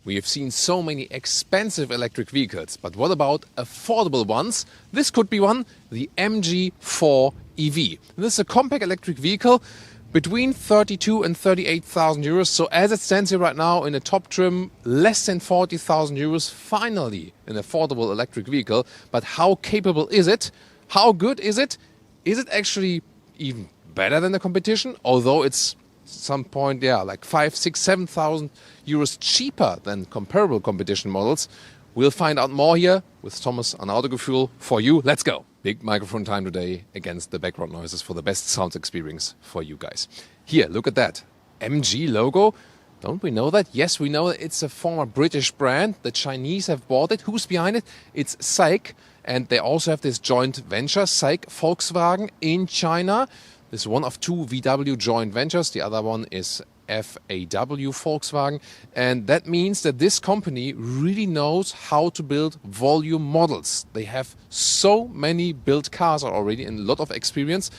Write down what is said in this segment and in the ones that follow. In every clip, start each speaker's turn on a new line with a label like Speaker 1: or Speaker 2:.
Speaker 1: We have seen so many expensive electric vehicles, but what about affordable ones? This could be one, the MG4 EV. This is a compact electric vehicle between 32 and 38,000 euros. So as it stands here right now in a top trim, less than 40,000 euros, finally an affordable electric vehicle. But how capable is it? How good is it? Is it actually even better than the competition? Although it's some point, like 5, 6, 7,000 euros cheaper than comparable competition models. We'll find out more here with Thomas on Autogefuehl for you. Let's go. Big microphone time today against the background noises for the best sound experience for you guys. Here, look at that. MG logo. Don't we know that? Yes, we know that it's a former British brand. The Chinese have bought it. Who's behind it? It's SAIC. And they also have this joint venture, SAIC Volkswagen in China. This is one of two VW joint ventures. The other one is FAW Volkswagen. And that means that this company really knows how to build volume models. They have so many built cars already and a lot of experience.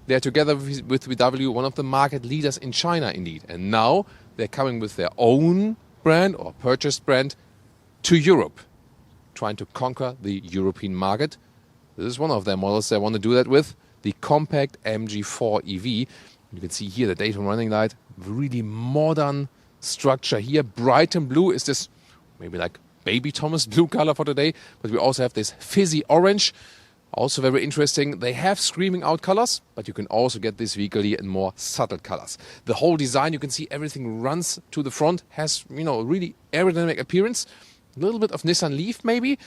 Speaker 1: They're together with VW, one of the market leaders in China indeed. And now they're coming with their own brand or purchased brand to Europe, trying to conquer the European market. This is one of their models they want to do that with. The compact MG4 EV. You can see here the daytime running light, really modern structure here. Brighton blue is this maybe like baby Thomas blue color for today, but we also have this fizzy orange, also very interesting. They have screaming out colors, but you can also get this vehicle here in more subtle colors. The whole design, you can see everything runs to the front, has really aerodynamic appearance, a little bit of Nissan Leaf maybe.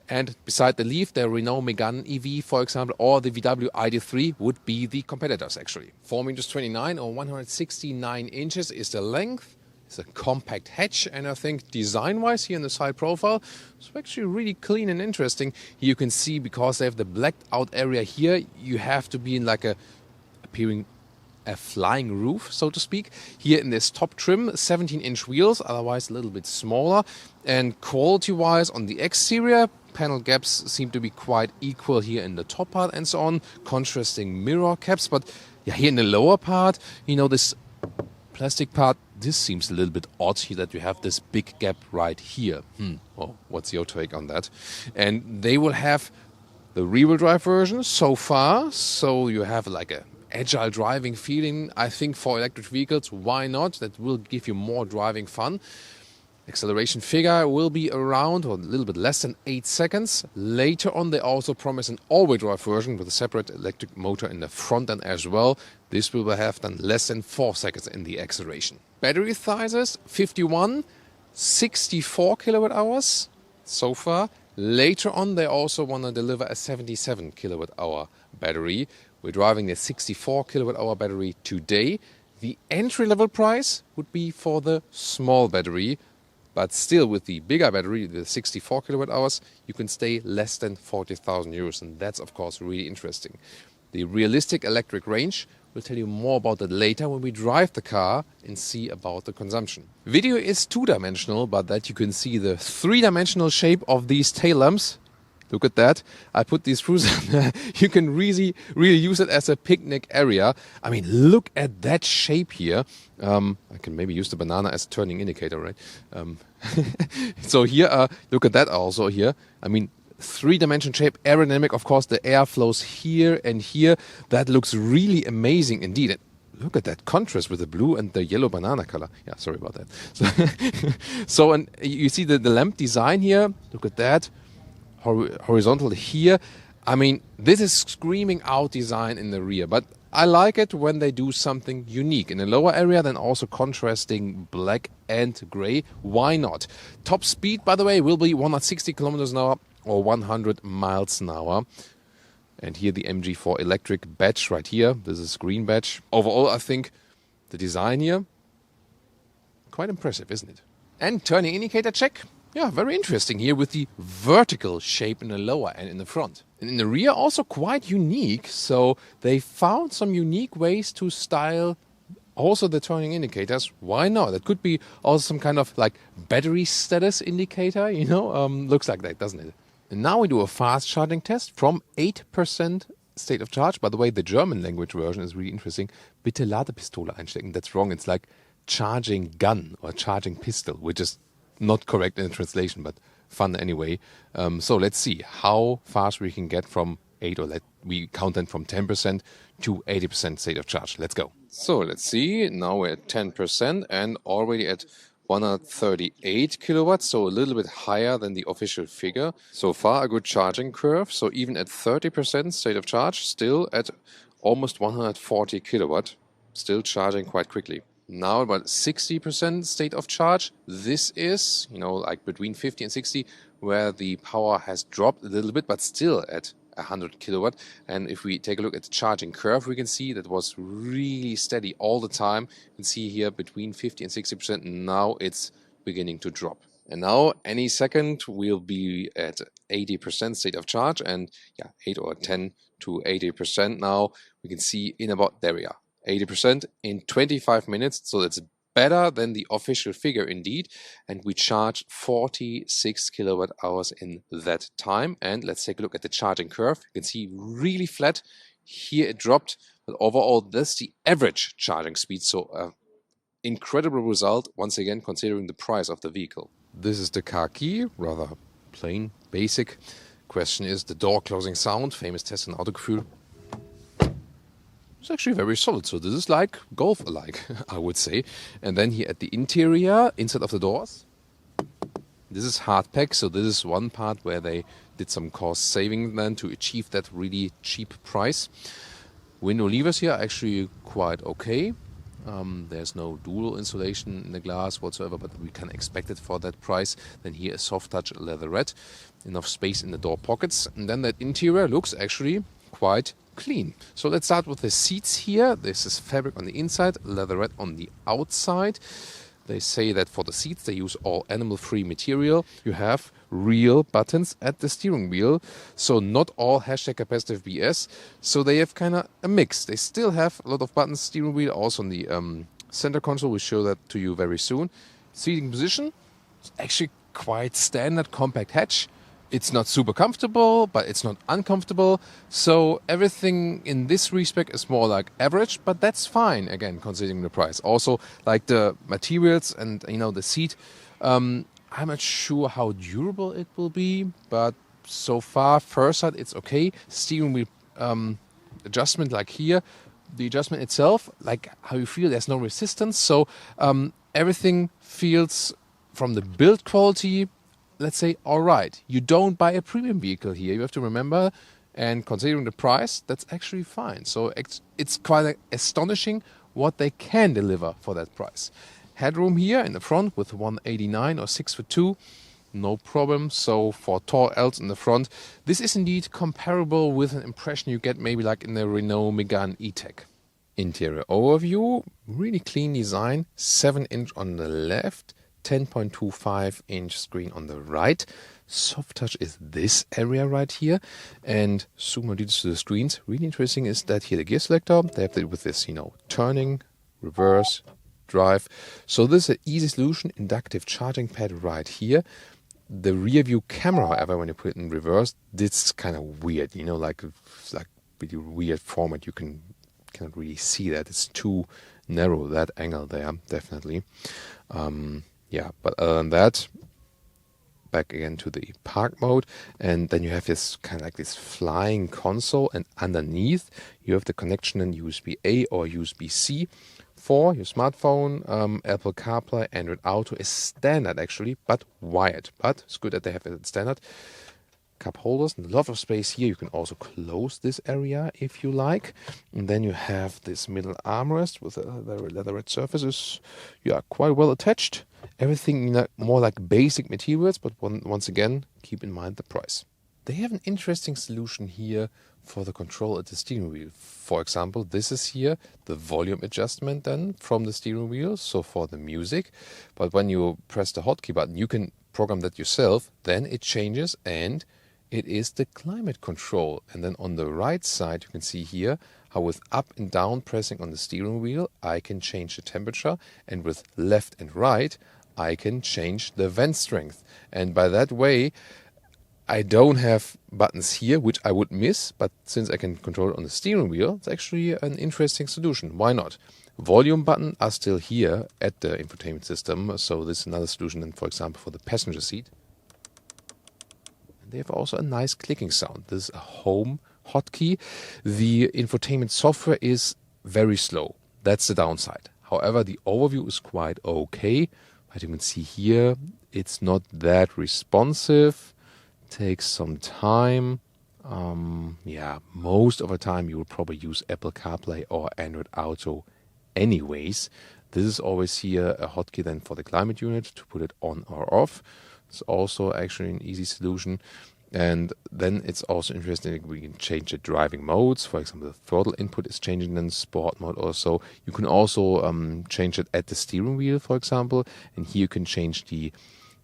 Speaker 1: And beside the Leaf, the Renault Megane EV, for example, or the VW ID.3 would be the competitors, actually. 4 meters 29 or 169 inches is the length. It's a compact hatch, and I think design-wise here in the side profile, it's actually really clean and interesting. Here you can see, because they have the blacked out area here, you have to be in like a flying roof, so to speak. Here in this top trim, 17-inch wheels, otherwise a little bit smaller. And quality-wise on the exterior, panel gaps seem to be quite equal here in the top part and so on. Contrasting mirror caps, but here in the lower part, this plastic part, this seems a little bit odd here that you have this big gap right here. Well, what's your take on that? And they will have the rear-wheel drive version so far, so you have like a agile driving feeling. I think for electric vehicles, why not? That will give you more driving fun. Acceleration figure will be around or a little bit less than 8 seconds. Later on, they also promise an all-wheel drive version with a separate electric motor in the front end as well. This will have then less than 4 seconds in the acceleration. Battery sizes 51, 64 kilowatt hours so far. Later on, they also want to deliver a 77 kilowatt hour battery. We're driving a 64 kilowatt hour battery today. The entry-level price would be for the small battery, but still with the bigger battery, the 64 kilowatt hours, you can stay less than 40,000 euros, and that's of course really interesting. The realistic electric range, we'll tell you more about that later when we drive the car and see about the consumption. Video is 2-dimensional, but that you can see the 3-dimensional shape of these tail lamps. Look at that. I put these screws in. You can really use it as a picnic area. I mean, look at that shape here. I can maybe use the banana as a turning indicator, right? So here, look at that also here. I mean, 3-dimensional shape, aerodynamic. Of course, the air flows here and here. That looks really amazing indeed. And look at that contrast with the blue and the yellow banana color. Yeah, sorry about that. So and you see the lamp design here. Look at that. Horizontal here. I mean, this is screaming out design in the rear, but I like it when they do something unique. In the lower area, then also contrasting black and gray. Why not? Top speed, by the way, will be 160 kilometers an hour or 100 miles an hour. And here the MG4 electric badge right here. This is green badge. Overall, I think the design here, quite impressive, isn't it? And turning indicator check. Yeah, very interesting here with the vertical shape in the lower and in the front. And in the rear also quite unique. So they found some unique ways to style also the turning indicators. Why not? It could be also some kind of like battery status indicator, looks like that, doesn't it? And now we do a fast charging test from 8% state of charge. By the way, the German language version is really interesting. Bitte Ladepistole einstecken. That's wrong. It's like charging gun or charging pistol, which is not correct in the translation, but fun anyway. So let's see how fast we can get from 8, or we count then from 10% to 80% state of charge. Let's go. So let's see, now we're at 10% and already at 138 kilowatts, so a little bit higher than the official figure. So far a good charging curve, so even at 30% state of charge, still at almost 140 kilowatt, still charging quite quickly. Now about 60% state of charge. This is, like between 50 and 60, where the power has dropped a little bit, but still at 100 kilowatt. And if we take a look at the charging curve, we can see that was really steady all the time. You can see here between 50 and 60%. Now it's beginning to drop. And now any second we'll be at 80% state of charge, and 8 or 10 to 80% now. We can see in about, there we are, 80% in 25 minutes. So that's better than the official figure indeed. And we charge 46 kilowatt hours in that time. And let's take a look at the charging curve. You can see really flat. Here it dropped, but overall that's the average charging speed. So incredible result, once again, considering the price of the vehicle. This is the car key, rather plain, basic. Question is the door closing sound, famous test in Autogefuehl. It's actually very solid, so this is like Golf-alike, I would say. And then here at the interior, inside of the doors, this is hard pack, so this is one part where they did some cost saving then to achieve that really cheap price. Window levers here are actually quite okay. There's no dual insulation in the glass whatsoever, but we can expect it for that price. Then here a soft touch leatherette, enough space in the door pockets. And then that interior looks actually quite clean. So let's start with the seats here. This is fabric on the inside, leatherette on the outside. They say that for the seats they use all animal-free material. You have real buttons at the steering wheel, so not all #capacitive BS. So they have kind of a mix. They still have a lot of buttons steering wheel, also on the center console. We'll show that to you very soon. Seating position, it's actually quite standard compact hatch. It's not super comfortable, but it's not uncomfortable. So everything in this respect is more like average, but that's fine, again, considering the price. Also, like the materials and, the seat, I'm not sure how durable it will be, but so far, first sight, it's okay. Steering wheel adjustment, like here, the adjustment itself, like how you feel, there's no resistance. So everything feels, from the build quality, let's say, all right. You don't buy a premium vehicle here, you have to remember, and considering the price, that's actually fine. So it's quite astonishing what they can deliver for that price. Headroom here in the front with 189 or 6'2", no problem. So for tall Ls in the front, this is indeed comparable with an impression you get maybe like in the Renault Megane E-Tech. Interior overview, really clean design, 7-inch on the left, 10.25-inch screen on the right. Soft touch is this area right here. And zoom more details to the screens. Really interesting is that here the gear selector, they have it with this, turning, reverse, drive. So this is an easy solution. Inductive charging pad right here. The rear view camera, however, when you put it in reverse, this is kind of weird, like really weird format. You cannot really see that. It's too narrow, that angle there, definitely. But other than that, back again to the park mode, and then you have this kind of like this flying console, and underneath you have the connection in USB-A or USB-C for your smartphone. Apple CarPlay, Android Auto is standard actually, but wired. But it's good that they have it standard. Cup holders and a lot of space here. You can also close this area if you like. And then you have this middle armrest with a very leatherette surfaces. You are quite well attached. Everything more like basic materials, but once again, keep in mind the price. They have an interesting solution here for the control at the steering wheel. For example, this is here the volume adjustment then from the steering wheel, so for the music. But when you press the hotkey button, you can program that yourself. Then it changes and it is the climate control. And then on the right side, you can see here how with up and down pressing on the steering wheel, I can change the temperature. And with left and right, I can change the vent strength. And by that way, I don't have buttons here, which I would miss. But since I can control it on the steering wheel, it's actually an interesting solution. Why not? volume button are still here at the infotainment system. So this is another solution than, for example, for the passenger seat. And they have also a nice clicking sound. This is a home hotkey. The infotainment software is very slow. That's the downside. However, the overview is quite okay. But you can see here, it's not that responsive. Takes some time. Yeah, most of the time you will probably use Apple CarPlay or Android Auto anyways. This is always here a hotkey then for the climate unit to put it on or off. It's also actually an easy solution. And then it's also interesting, we can change the driving modes. For example, the throttle input is changing in sport mode also. You can also change it at the steering wheel, for example. And here you can change the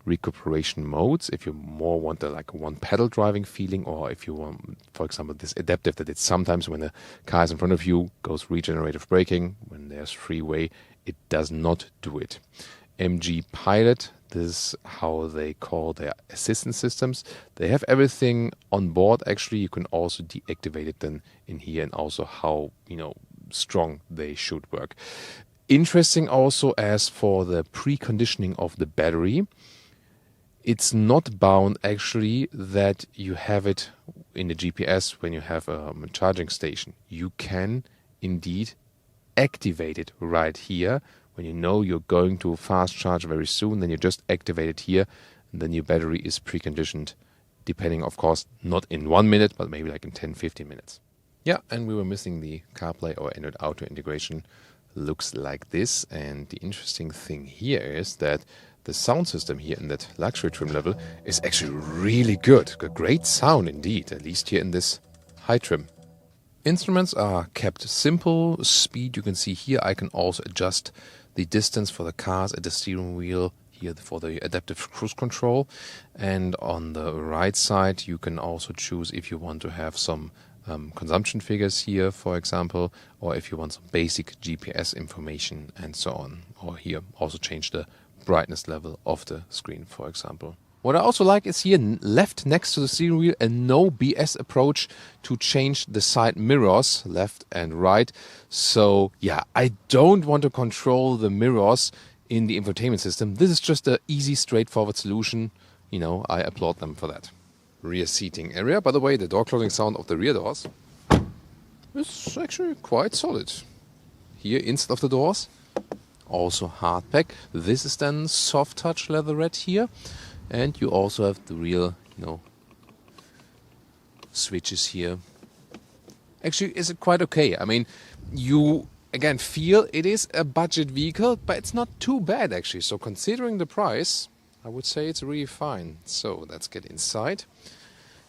Speaker 1: recuperation modes if you more want a like one pedal driving feeling, or if you want, for example, this adaptive that it's sometimes when the car is in front of you goes regenerative braking. When there's freeway, it does not do it. MG Pilot, this is how they call their assistance systems. They have everything on board. Actually, you can also deactivate it then in here, and also how, you know, strong they should work. Interesting also as for the preconditioning of the battery. It's not bound actually that you have it in the GPS when you have a charging station. You can indeed activate it right here. When you know you're going to fast charge very soon, then you just activate it here, and then your battery is preconditioned, depending, of course, not in 1 minute, but maybe like in 10-15 minutes. Yeah, and we were missing the CarPlay or Android Auto integration. Looks like this, and the interesting thing here is that the sound system here in that luxury trim level is actually really good. A great sound indeed, at least here in this high trim. Instruments are kept simple. Speed, you can see here, I can also adjust the distance for the cars at the steering wheel here for the adaptive cruise control. And on the right side, you can also choose if you want to have some consumption figures here, for example, or if you want some basic GPS information and so on. Or here also change the brightness level of the screen, for example. What I also like is here left next to the steering wheel a no BS approach to change the side mirrors left and right. So yeah, I don't want to control the mirrors in the infotainment system. This is just an easy, straightforward solution. You know, I applaud them for that. Rear seating area. By the way, the door closing sound of the rear doors is actually quite solid. Here instead of the doors, also hard pack. This is then soft touch leatherette here. And you also have the real, you know, switches here. Actually, is it quite okay? I mean, you again feel it is a budget vehicle, but it's not too bad actually. So considering the price, I would say it's really fine. So let's get inside.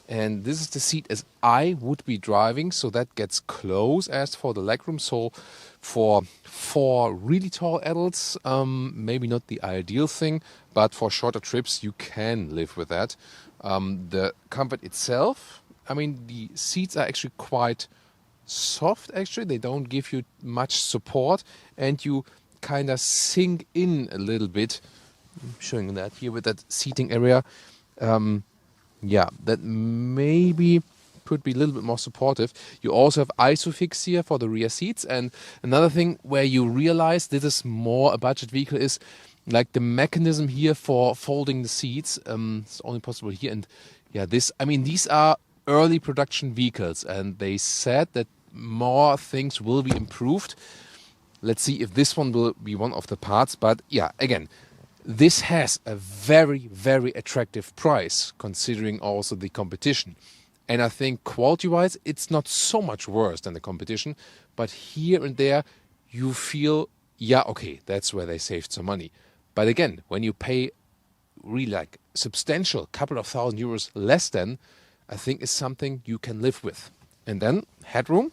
Speaker 1: And this is the seat as I would be driving, so that gets close. As for the legroom, so for 4 really tall adults, maybe not the ideal thing, but for shorter trips you can live with that. The comfort itself, I mean, the seats are actually quite soft actually. They don't give you much support, and you kind of sink in a little bit. I'm showing that here with that seating area. Yeah, that maybe could be a little bit more supportive. You also have ISOFIX here for the rear seats. And another thing where you realize this is more a budget vehicle is like the mechanism here for folding the seats. It's only possible here. And yeah, this, I mean, these are early production vehicles, and they said that more things will be improved. Let's see if this one will be one of the parts. But yeah, again, this has a very, very attractive price considering also the competition. And I think quality-wise, it's not so much worse than the competition. But here and there, you feel, yeah, okay, that's where they saved some money. But again, when you pay really like substantial couple of €1,000 less than, I think is something you can live with. And then headroom.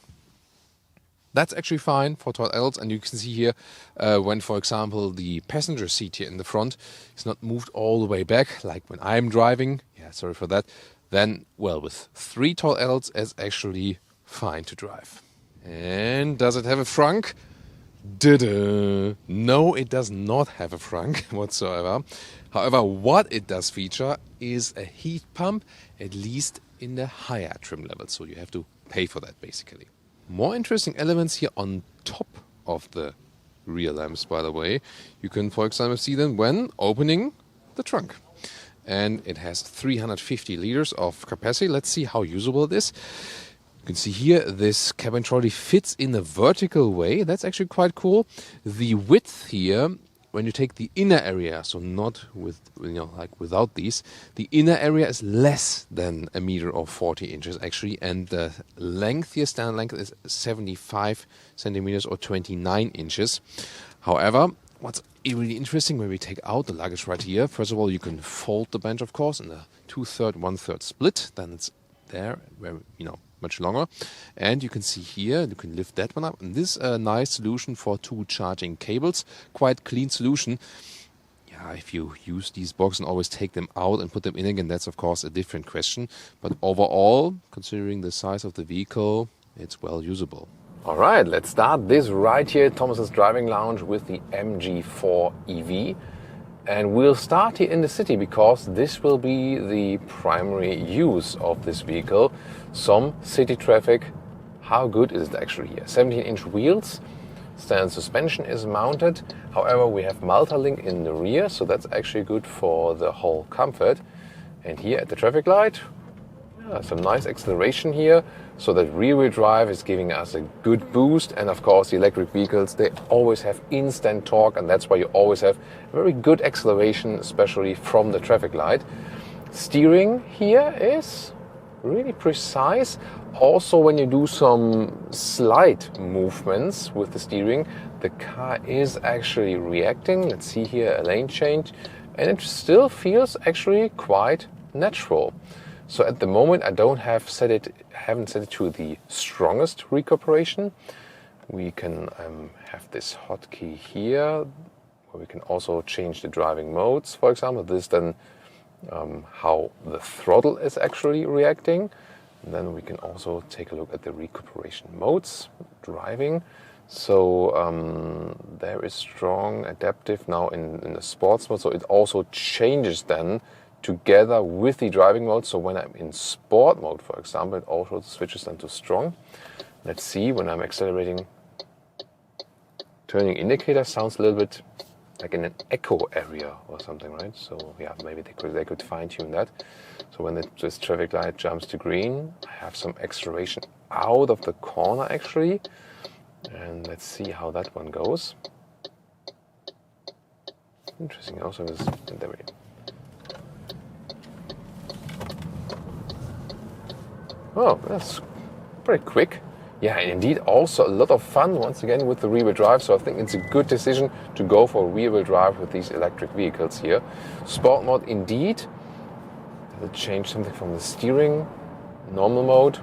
Speaker 1: That's actually fine for tall adults, and you can see here when, for example, the passenger seat here in the front is not moved all the way back, like when I'm driving. Yeah, sorry for that. Then, well, with 3 tall adults, it's actually fine to drive. And does it have a frunk? Da-da. No, it does not have a frunk whatsoever. However, what it does feature is a heat pump, at least in the higher trim level. So you have to pay for that, basically. More interesting elements here on top of the rear lamps, by the way. You can, for example, see them when opening the trunk. And it has 350 liters of capacity. Let's see how usable it is. You can see here this cabin trolley fits in a vertical way. That's actually quite cool. The width here, when you take the inner area, so not with, like without these, the inner area is less than 1 meter or 40 inches actually, and the length here, standard length, is 75 centimeters or 29 inches. However, what's really interesting when we take out the luggage right here, first of all, you can fold the bench, of course, in a 2/3, 1/3 split. Then it's there, where much longer. And you can see here, you can lift that one up. And this is a nice solution for 2 charging cables. Quite clean solution. Yeah, if you use these boxes and always take them out and put them in again, that's of course a different question. But overall, considering the size of the vehicle, it's well usable. All right, let's start this right here at Thomas's Driving Lounge with the MG4 EV. And we'll start here in the city because this will be the primary use of this vehicle. Some city traffic. How good is it actually here? 17-inch wheels, standard suspension is mounted. However, we have Multilink in the rear, so that's actually good for the whole comfort. And here at the traffic light, some nice acceleration here, so that rear-wheel drive is giving us a good boost. And of course, the electric vehicles, they always have instant torque, and that's why you always have very good acceleration, especially from the traffic light. Steering here is really precise. Also, when you do some slight movements with the steering, the car is actually reacting. Let's see here a lane change, and it still feels actually quite natural. So at the moment, I haven't set it to the strongest recuperation. We can have this hotkey here, where we can also change the driving modes. For example, this is then how the throttle is actually reacting. And then we can also take a look at the recuperation modes, driving. So there is strong adaptive now in the sports mode. So it also changes then together with the driving mode. So when I'm in sport mode, for example, it also switches then to strong. Let's see, when I'm accelerating, turning indicator sounds a little bit like in an echo area or something, right? So yeah, maybe they could fine tune that. So when this traffic light jumps to green, I have some acceleration out of the corner actually. And let's see how that one goes. Interesting. Also, there we go. Oh, that's pretty quick. Yeah, and indeed also a lot of fun once again with the rear-wheel drive. So I think it's a good decision to go for rear-wheel drive with these electric vehicles here. Sport mode indeed. Does it change something from the steering? Normal mode?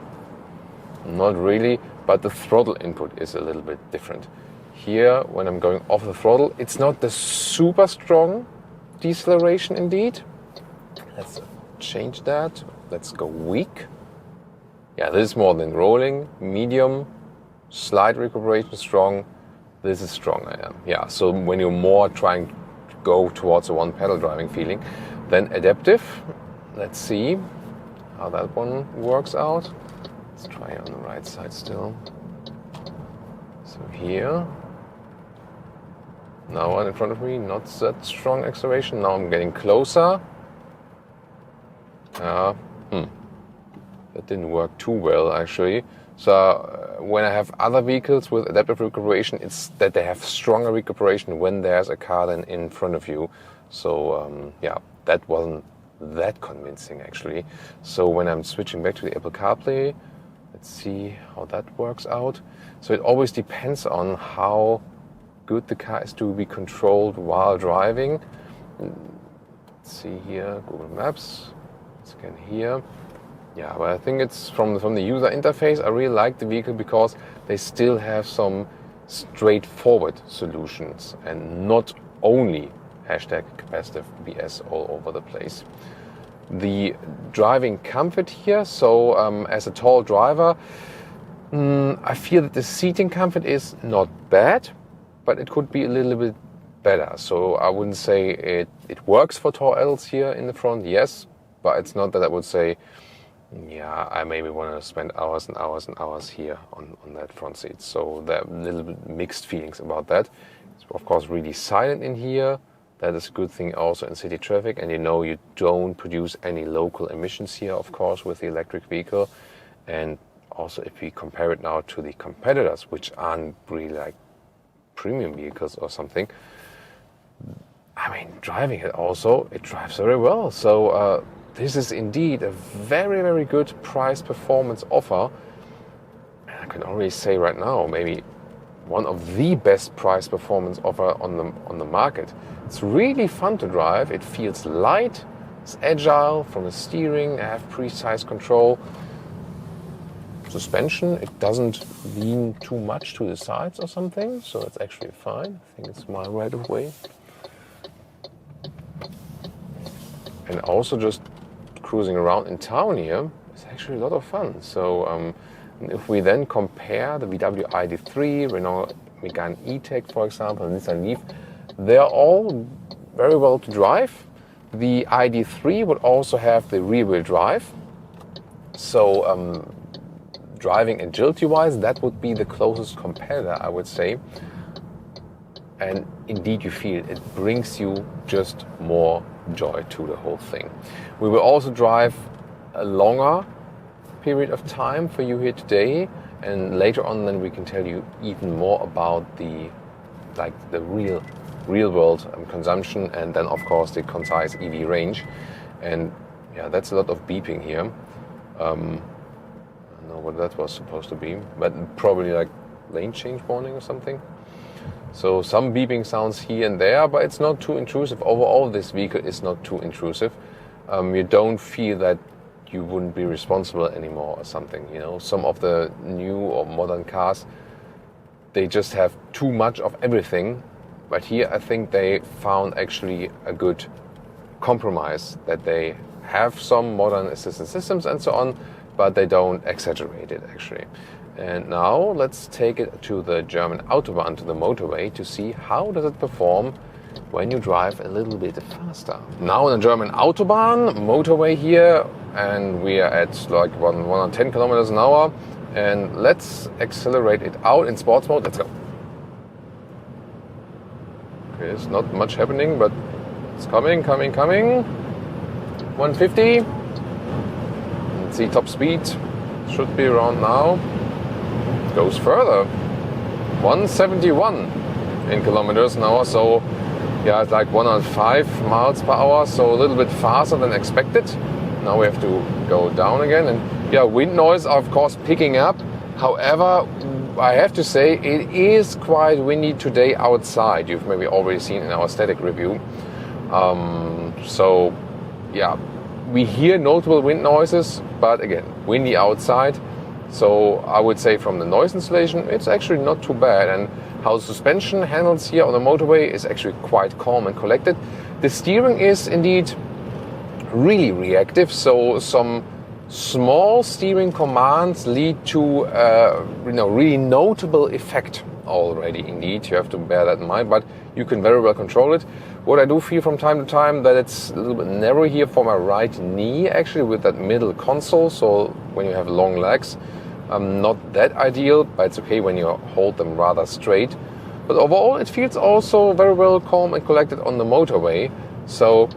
Speaker 1: Not really, but the throttle input is a little bit different. Here, when I'm going off the throttle, it's not the super strong deceleration indeed. Let's change that. Let's go weak. Yeah, this is more than rolling, medium, slight recuperation, strong. This is strong, yeah. So when you're more trying to go towards a one-pedal driving feeling, then adaptive. Let's see how that one works out. Let's try on the right side still. So here, now one in front of me, not that strong acceleration. Now I'm getting closer. That didn't work too well actually. So when I have other vehicles with adaptive recuperation, it's that they have stronger recuperation when there's a car then in front of you. So yeah, that wasn't that convincing actually. So when I'm switching back to the Apple CarPlay, let's see how that works out. So it always depends on how good the car is to be controlled while driving. Let's see here, Google Maps, scan here. Yeah, but I think it's from the user interface, I really like the vehicle because they still have some straightforward solutions and not only #capacitive BS all over the place. The driving comfort here, so as a tall driver, I feel that the seating comfort is not bad, but it could be a little bit better. So I wouldn't say it works for tall adults here in the front, yes, but it's not that I would say, yeah, I maybe want to spend hours and hours and hours here on that front seat. So there are a little bit mixed feelings about that. It's of course really silent in here. That is a good thing also in city traffic, and you don't produce any local emissions here, of course, with the electric vehicle. And also if we compare it now to the competitors, which aren't really like premium vehicles or something, I mean, driving it also, it drives very well. So this is indeed a very, very good price-performance offer. And I can already say right now, maybe one of the best price-performance offer on the market. It's really fun to drive. It feels light, it's agile from the steering. I have precise control. Suspension, it doesn't lean too much to the sides or something, so it's actually fine. I think it's my right of way. And also just cruising around in town here is actually a lot of fun. So if we then compare the VW ID3, Renault Megane E-Tech, for example, and Nissan Leaf, they're all very well to drive. The ID3 would also have the rear-wheel drive. So driving agility-wise, that would be the closest competitor, I would say. And indeed, you feel it brings you just more joy to the whole thing. We will also drive a longer period of time for you here today, and later on then we can tell you even more about the real world consumption, and then of course the concise EV range. And yeah, that's a lot of beeping here. I don't know what that was supposed to be, but probably like lane change warning or something. So some beeping sounds here and there, but it's not too intrusive. Overall, this vehicle is not too intrusive. You don't feel that you wouldn't be responsible anymore or something. You know, some of the new or modern cars, they just have too much of everything. But here, I think they found actually a good compromise, that they have some modern assistance systems and so on, but they don't exaggerate it actually. And now let's take it to the German Autobahn, to the motorway, to see how does it perform when you drive a little bit faster. Now on the German Autobahn, motorway here, and we are at like 110 kilometers an hour. And let's accelerate it out in sports mode. Let's go. Okay, there's not much happening, but it's coming. 150. Let's see, top speed should be around now. Goes further, 171 in kilometers an hour, so yeah, it's like 105 miles per hour, so a little bit faster than expected. Now we have to go down again, and yeah, wind noise are of course picking up. However, I have to say it is quite windy today outside. You've maybe already seen in our static review. So yeah, we hear notable wind noises, but again, windy outside. So I would say from the noise insulation, it's actually not too bad. And how the suspension handles here on the motorway is actually quite calm and collected. The steering is indeed really reactive. So some small steering commands lead to really notable effect already. Indeed, you have to bear that in mind, but you can very well control it. What I do feel from time to time that it's a little bit narrow here for my right knee, actually, with that middle console. So when you have long legs, not that ideal, but it's okay when you hold them rather straight. But overall, it feels also very well calm and collected on the motorway. So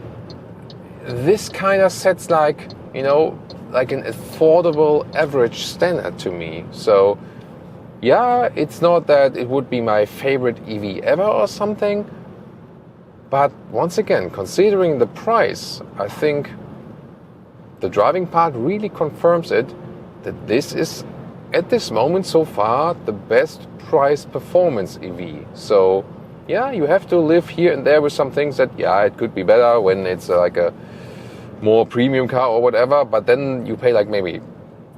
Speaker 1: this kind of sets like an affordable average standard to me. So yeah, it's not that it would be my favorite EV ever or something. But once again, considering the price, I think the driving part really confirms it, that this is, at this moment so far, the best price performance EV. So yeah, you have to live here and there with some things that, yeah, it could be better when it's like a more premium car or whatever, but then you pay like maybe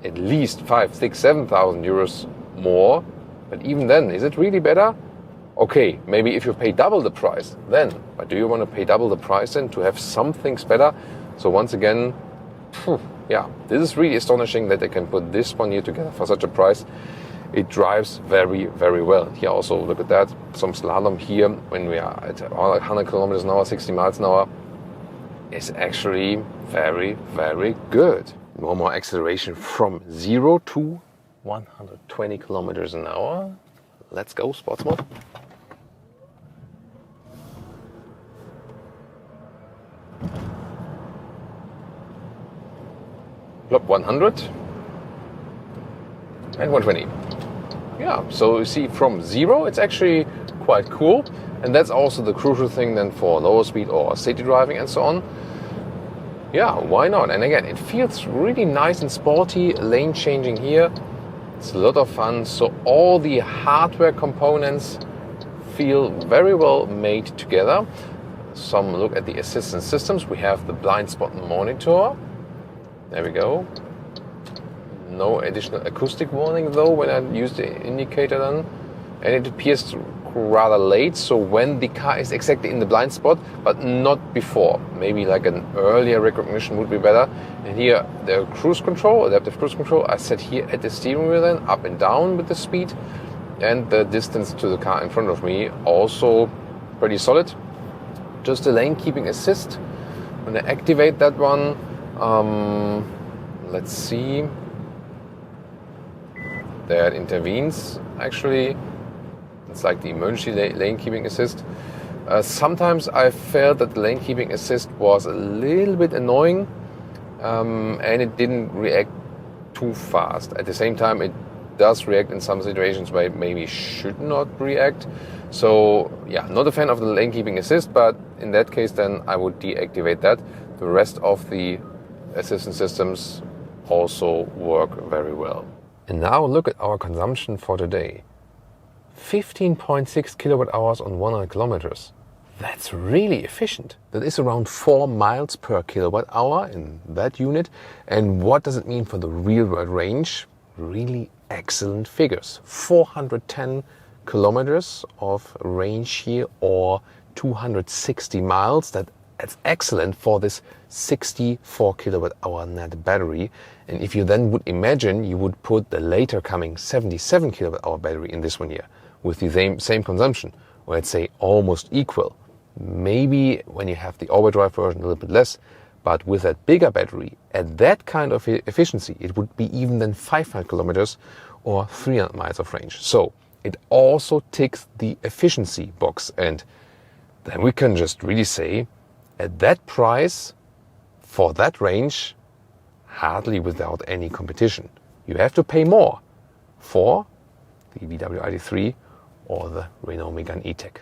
Speaker 1: at least 5, 6, 7,000 euros more. But even then, is it really better? Okay, maybe if you pay double the price, then. But do you want to pay double the price then to have some things better? So once again, yeah, this is really astonishing that they can put this one here together for such a price. It drives very, very well. Here also, look at that, some slalom here when we are at 100 kilometers an hour, 60 miles an hour. Is actually very, very good. No more acceleration from 0 to 120 kilometers an hour. Let's go, sports mode. Block 100 and 120. Yeah, so you see from 0 it's actually quite cool, and that's also the crucial thing then for lower speed or city driving and so on. Yeah, why not? And again, it feels really nice and sporty, lane changing here. It's a lot of fun. So all the hardware components feel very well made together. Some look at the assistance systems. We have the blind spot monitor. There we go. No additional acoustic warning though when I use the indicator then. And it appears rather late, so when the car is exactly in the blind spot, but not before. Maybe like an earlier recognition would be better. And here the cruise control, adaptive cruise control, I set here at the steering wheel then, up and down with the speed. And the distance to the car in front of me also pretty solid. Just the lane keeping assist. When I activate that one, let's see. There it intervenes actually. It's like the emergency lane keeping assist. Sometimes I felt that the lane keeping assist was a little bit annoying, and it didn't react too fast. At the same time, it does react in some situations where it maybe should not react. So yeah, not a fan of the lane keeping assist, but in that case then I would deactivate that. The rest of the assistance systems also work very well. And now look at our consumption for today. 15.6 kilowatt hours on 100 kilometers. That's really efficient. That is around 4 miles per kilowatt hour in that unit. And what does it mean for the real world range? Really excellent figures. 410 kilometers of range here, or 260 miles. That's excellent for this 64 kilowatt hour net battery. And if you then would imagine you would put the later coming 77 kilowatt hour battery in this one here, with the same consumption, or let's say almost equal. Maybe when you have the overdrive version a little bit less, but with that bigger battery, at that kind of efficiency, it would be even then 500 kilometers or 300 miles of range. So it also ticks the efficiency box. And then we can just really say, at that price, for that range, hardly without any competition. You have to pay more for the VW ID.3 or the Renault Megane E-Tech.